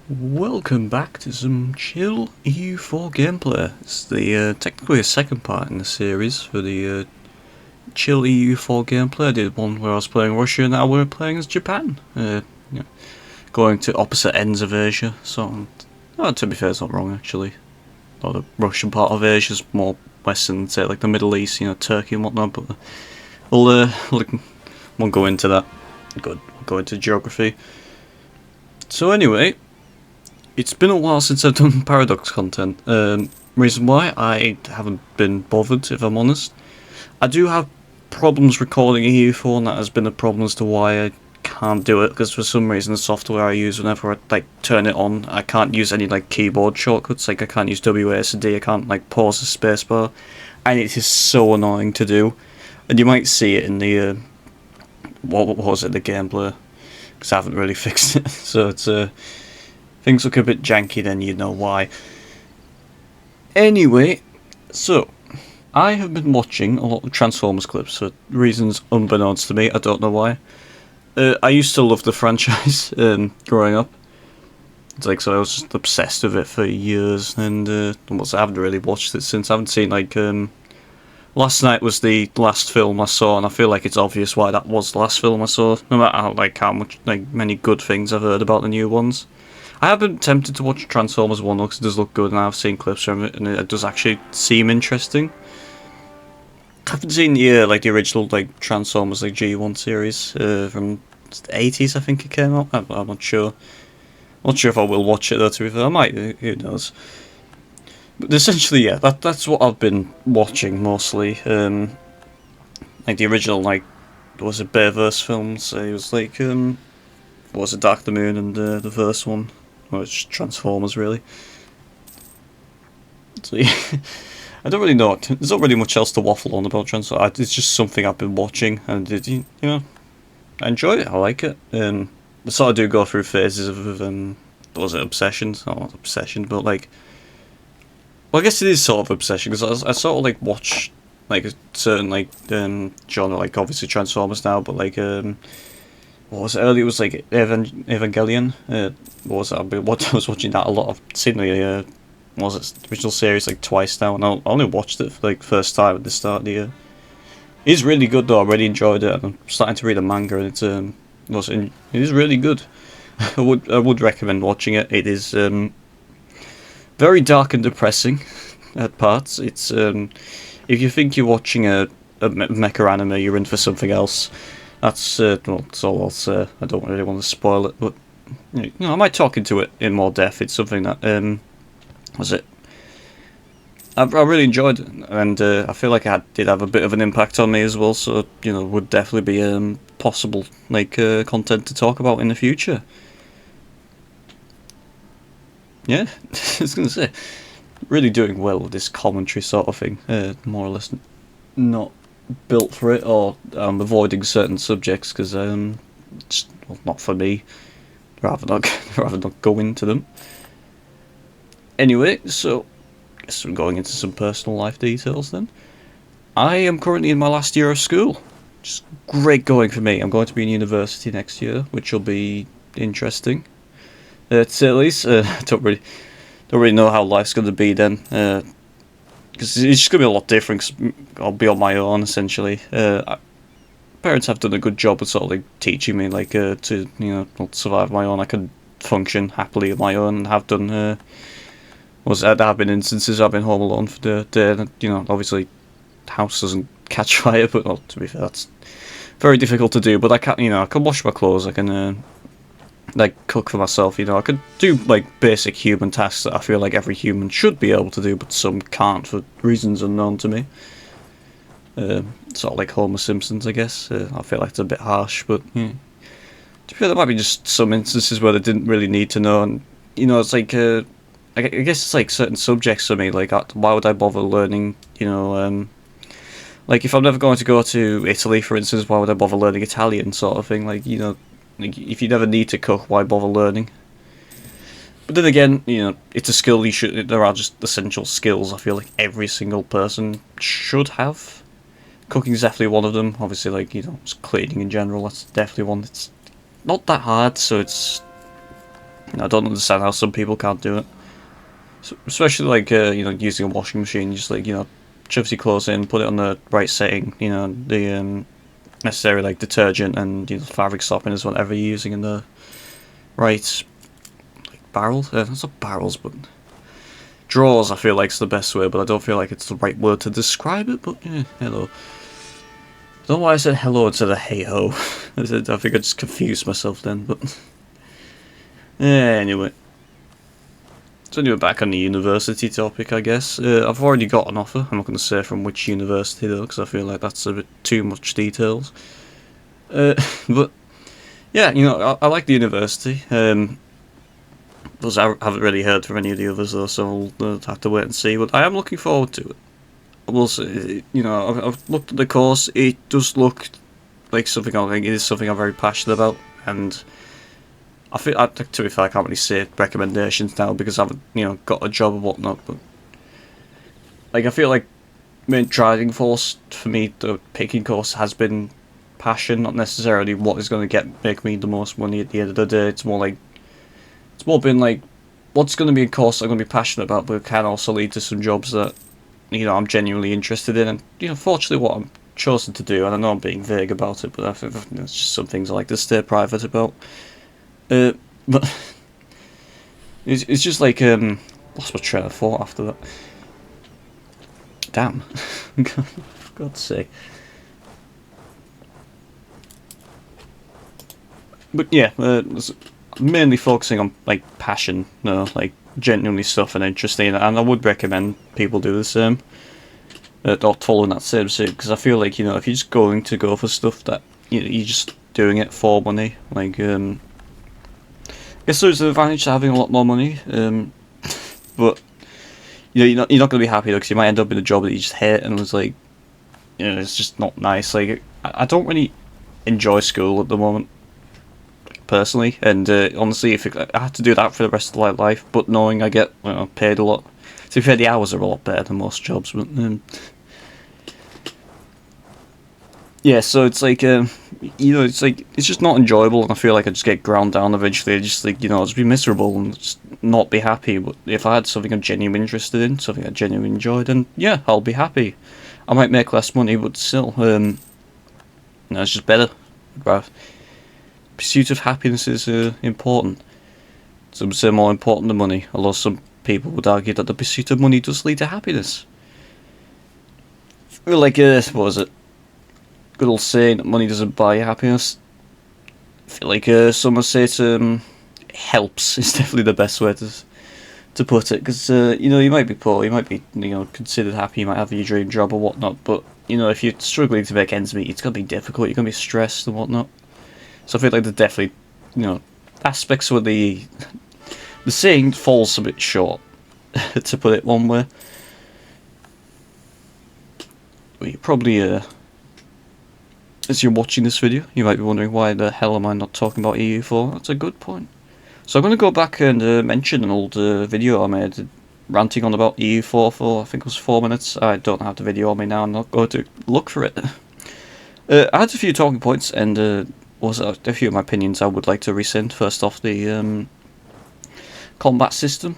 Welcome back to some chill EU4 gameplay. It's the technically a second part in the series for the chill EU4 gameplay. I did one where I was playing Russia, and now we're playing as Japan. Going to opposite ends of Asia. So, to be fair, it's not wrong actually. Or the Russian part of Asia is more western, say like the Middle East, Turkey and whatnot. But won't go into that. Good, we'll go into geography. So anyway. It's been a while since I've done Paradox content. Reason why, I haven't been bothered, if I'm honest. I do have problems recording EU4, and that has been a problem as to why I can't do it, because for some reason the software I use whenever I turn it on, I can't use any keyboard shortcuts, I can't use WASD, I can't pause the spacebar, and it is so annoying to do. And you might see it in the, what was it, the gameplay, because I haven't really fixed it, so it's things look a bit janky, then you know why. Anyway, so I have been watching a lot of Transformers clips for reasons unbeknownst to me. I don't know why. I used to love the franchise growing up. It's so I was just obsessed with it for years, and I haven't really watched it since. I haven't seen last night was the last film I saw, and I feel like it's obvious why that was the last film I saw. No matter how much many good things I've heard about the new ones. I have been tempted to watch Transformers 1 because it does look good, and I've seen clips from it, and it does actually seem interesting. I haven't seen the original Transformers G1 series from the 80s, I think it came out. I'm not sure. Not sure if I will watch it though, to be fair. I might, who knows. But essentially, yeah, that's what I've been watching mostly. The original, was it Bearverse films? It was was it Dark the Moon and the first one? Well, it's Transformers, really. So, yeah, I don't really know. There's not really much else to waffle on about Transformers. It's just something I've been watching, and I enjoy it. I like it. I sort of do go through phases of was it obsessions? Not obsession, but well, I guess it is sort of obsession, because I sort of watch a certain genre, obviously Transformers now, but what was it earlier? It was Evangelion. What was that? I was watching that a lot. I've seen the original series twice now, and I only watched it for first time at the start of the year. It's really good though. I really enjoyed it, and I'm starting to read a manga, and it is really good. I would recommend watching it. It is very dark and depressing at parts. It's if you think you're watching a mecha anime, you're in for something else. That's all I'll say. I don't really want to spoil it, but I might talk into it in more depth. It's something that I really enjoyed it, and I feel like it did have a bit of an impact on me as well. So would definitely be possible content to talk about in the future. Yeah, I was gonna say, really doing well with this commentary sort of thing. More or less, not built for it, or avoiding certain subjects because not for me. Rather not go into them. Anyway, so I guess I'm going into some personal life details then. I am currently in my last year of school. Just great going for me. I'm going to be in university next year, which will be interesting. To say the least, don't really know how life's going to be then. Because it's just going to be a lot different, cause I'll be on my own, essentially. Parents have done a good job of sort of teaching me, to, not survive my own. I can function happily on my own, and have done, there have been instances I've been home alone for the day, and, obviously, the house doesn't catch fire, but, well, to be fair, that's very difficult to do, but I can wash my clothes, I can, cook for myself, I could do, basic human tasks that I feel like every human should be able to do, but some can't for reasons unknown to me. Sort of like Homer Simpson's, I guess. I feel like it's a bit harsh, but, yeah. To be fair, there might be just some instances where they didn't really need to know, and, it's I guess it's certain subjects for me, why would I bother learning, if I'm never going to go to Italy, for instance, why would I bother learning Italian, sort of thing, if you never need to cook, why bother learning? But then again, it's a skill there are just essential skills I feel like every single person should have. Cooking is definitely one of them. Obviously, just cleaning in general, that's definitely one that's not that hard, so it's I don't understand how some people can't do it. So, especially like using a washing machine, just like shoves your clothes in, put it on the right setting, the necessary like detergent and fabric softeners, whatever you're using in the right like barrels. That's not barrels, but drawers. I feel like it's the best way, but I don't feel like it's the right word to describe it. But yeah, hello. I don't know why I said hello instead of hey ho. I think I just confused myself then. But anyway. So anyway, back on the university topic, I guess. I've already got an offer. I'm not going to say from which university though, because I feel like that's a bit too much details. But yeah, I like the university. But I haven't really heard from any of the others though, so I'll have to wait and see. But I am looking forward to it. I will say, I've looked at the course. It does look like something I think it is something I'm very passionate about, and I feel, to be fair, I can't really say recommendations now because I haven't, got a job and whatnot. But like, I feel like main driving force for me, the picking course has been passion, not necessarily what is going to make me the most money at the end of the day. It's more been like, what's going to be a course I'm going to be passionate about, but can also lead to some jobs that I'm genuinely interested in. And fortunately, what I'm chosen to do, and I know I'm being vague about it, but I think it's just some things I like to stay private about. But it's just like lost my train of thought after that. Damn, for God's sake. But yeah, mainly focusing on like passion, like genuinely stuff and interesting, and I would recommend people do the same. Not following that same suit, because I feel like if you're just going to go for stuff that you're just doing it for money, like I guess there's an advantage to having a lot more money, but you're not going to be happy because you might end up in a job that you just hate and was like, it's just not nice. Like I don't really enjoy school at the moment, personally, and honestly, if I had to do that for the rest of my life, but knowing I get paid a lot, to be fair, the hours are a lot better than most jobs, but yeah, so it's like it's just not enjoyable, and I feel like I just get ground down eventually. I just like I'll just be miserable and just not be happy. But if I had something I'm genuinely interested in, something I genuinely enjoy, then yeah, I'll be happy. I might make less money, but still, it's just better. Pursuit of happiness is important. Some say more important than money, although some people would argue that the pursuit of money does lead to happiness. Like what was it? Good old saying that money doesn't buy you happiness. I feel like some would say it helps is definitely the best way to put it, because you might be poor, you might be considered happy, you might have your dream job or whatnot, but if you're struggling to make ends meet, it's gonna be difficult, you're gonna be stressed and whatnot. So I feel like there's definitely aspects where the saying falls a bit short, to put it one way. Well, you probably as you're watching this video, you might be wondering why the hell am I not talking about EU4? That's a good point. So I'm going to go back and mention an old video I made ranting on about EU4 for, I think it was 4 minutes. I don't have the video on me now, I'm not going to look for it. I had a few talking points and was a few of my opinions I would like to rescind. First off, the combat system.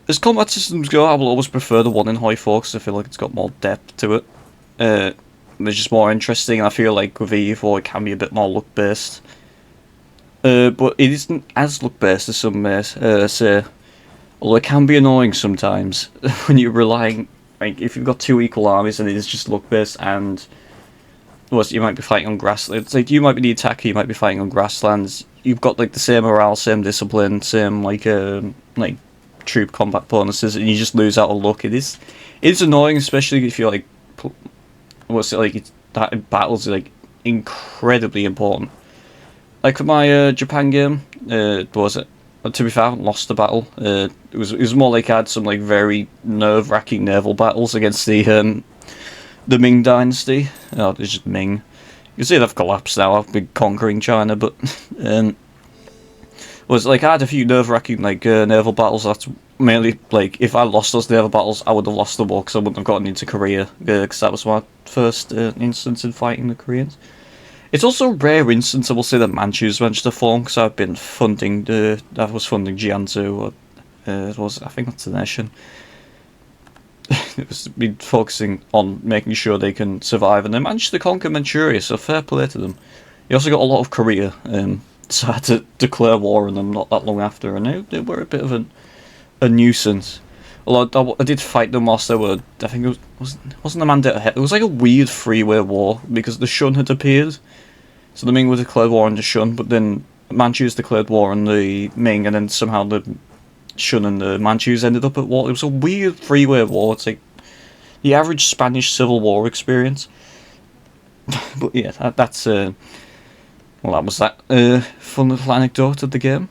As combat systems go, I will always prefer the one in Hoi-4 because I feel like it's got more depth to it. It's just more interesting. I feel like with EU4 it can be a bit more luck based, but it isn't as luck based as some may say. Although it can be annoying sometimes when you're relying, like if you've got two equal armies and it is just luck based, and you might be fighting on grasslands. It's like you might be the attacker, you might be fighting on grasslands. You've got like the same morale, same discipline, same like troop combat bonuses, and you just lose out on luck. It's annoying, especially if you're like. That in battles is like incredibly important. Like for my Japan game, what was it? To be fair, I haven't lost the battle. It was more like I had some like very nerve-wracking naval battles against the Ming Dynasty. Oh, it's just Ming. You can see they've collapsed now. I've been conquering China, but was like I had a few nerve-wracking like naval battles. That's mainly like if I lost those naval battles, I would have lost the war because I wouldn't have gotten into Korea because that was my first instance in fighting the Koreans. It's also a rare instance I will say that Manchus managed to form, because I've been funding I was funding Jiangsu, or it was, I think that's the nation. It was been focusing on making sure they can survive, and they managed to conquer Manchuria, so fair play to them. He also got a lot of Korea, so I had to declare war on them not that long after, and they were a bit of a nuisance. Although I did fight them whilst they were, I think wasn't the Mandate ahead. It was like a weird three-way war, because the Shun had appeared. So the Ming were declared war on the Shun, but then Manchus declared war on the Ming, and then somehow the Shun and the Manchus ended up at war. It was a weird three-way war. It's like the average Spanish Civil War experience. But yeah, that's that was that fun little anecdote of the game.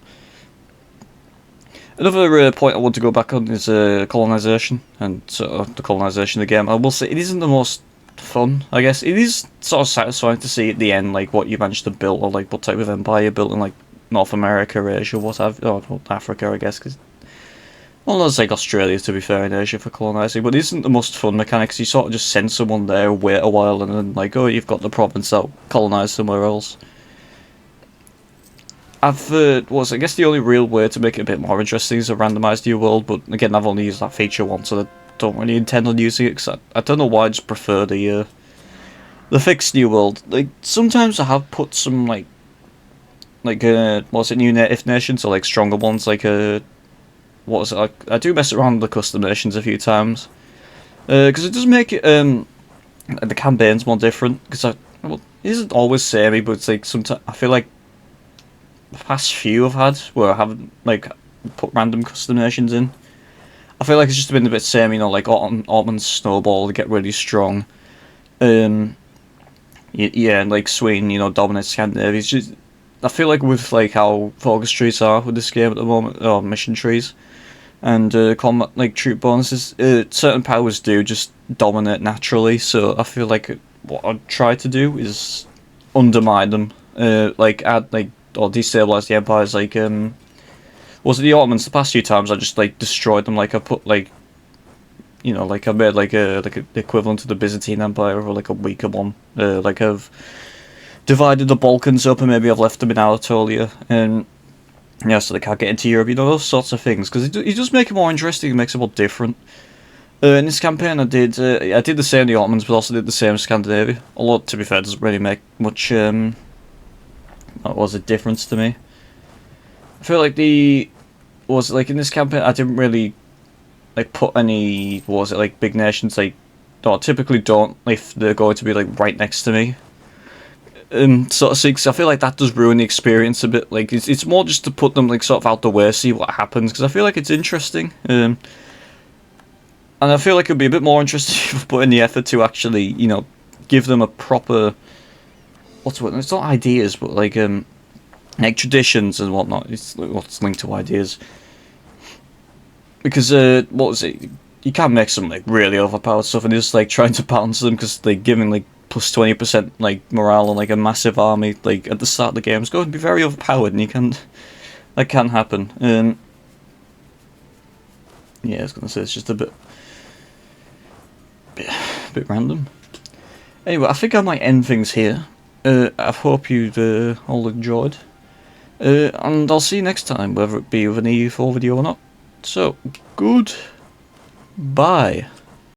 Another point I want to go back on is colonisation, and sort of the colonisation of the game. I will say it isn't the most fun, I guess. It is sort of satisfying to see at the end, like, what you managed to build, or like what type of empire you built in, like, North America, Asia, what have, or Africa, I guess, because, well, there's like Australia, to be fair, in Asia for colonising, but it isn't the most fun mechanics. You sort of just send someone there, wait a while, and then, like, oh, you've got the province out, colonise somewhere else. I guess the only real way to make it a bit more interesting is a randomised new world, but again, I've only used that feature once, so I don't really intend on using it, because I don't know why I just prefer the fixed new world. Like, sometimes I have put some, new native nations, or like stronger ones, like, I do mess around with the custom nations a few times, because it does make it, the campaigns more different, because it isn't always samey, but it's like, sometimes, I feel like, the past few I've had, where I haven't, like, put random custom nations in, I feel like it's just been a bit samey, like Ottoman's snowball to get really strong, yeah, and like Sweden, dominate Scandinavia. It's just, I feel like with like how focus trees are with this game at the moment, or mission trees, and combat like troop bonuses, certain powers do just dominate naturally. So I feel like what I'd try to do is undermine them, like add like or destabilize the empires. Like was it the Ottomans? The past few times I just like destroyed them. Like I put like, like I made like the equivalent to the Byzantine Empire, or like a weaker one. Like I've divided the Balkans up, and maybe I've left them in Anatolia, and yeah, so they can't get into Europe. Those sorts of things, because it does make it more interesting. It makes it more different. In this campaign, I did the same the Ottomans, but also did the same Scandinavia. Although, to be fair, it doesn't really make much a difference to me. I feel like in this campaign, I didn't really like put any big nations, like, or typically don't if they're going to be like right next to me. Sort of see, because I feel like that does ruin the experience a bit. Like it's more just to put them like sort of out the way, see what happens, because I feel like it's interesting. And I feel like it'd be a bit more interesting if we put in the effort to actually, give them a proper, it's not ideas, but like traditions and whatnot. It's linked to ideas. Because you can make some like really overpowered stuff, and just like trying to balance them, because like giving like plus 20% like morale on like a massive army like at the start of the game is going to be very overpowered, and that can happen. Yeah, I was gonna say it's just a bit random. Anyway, I think I might end things here. I hope you'd all enjoyed, and I'll see you next time, whether it be with an EU4 video or not. So, good bye.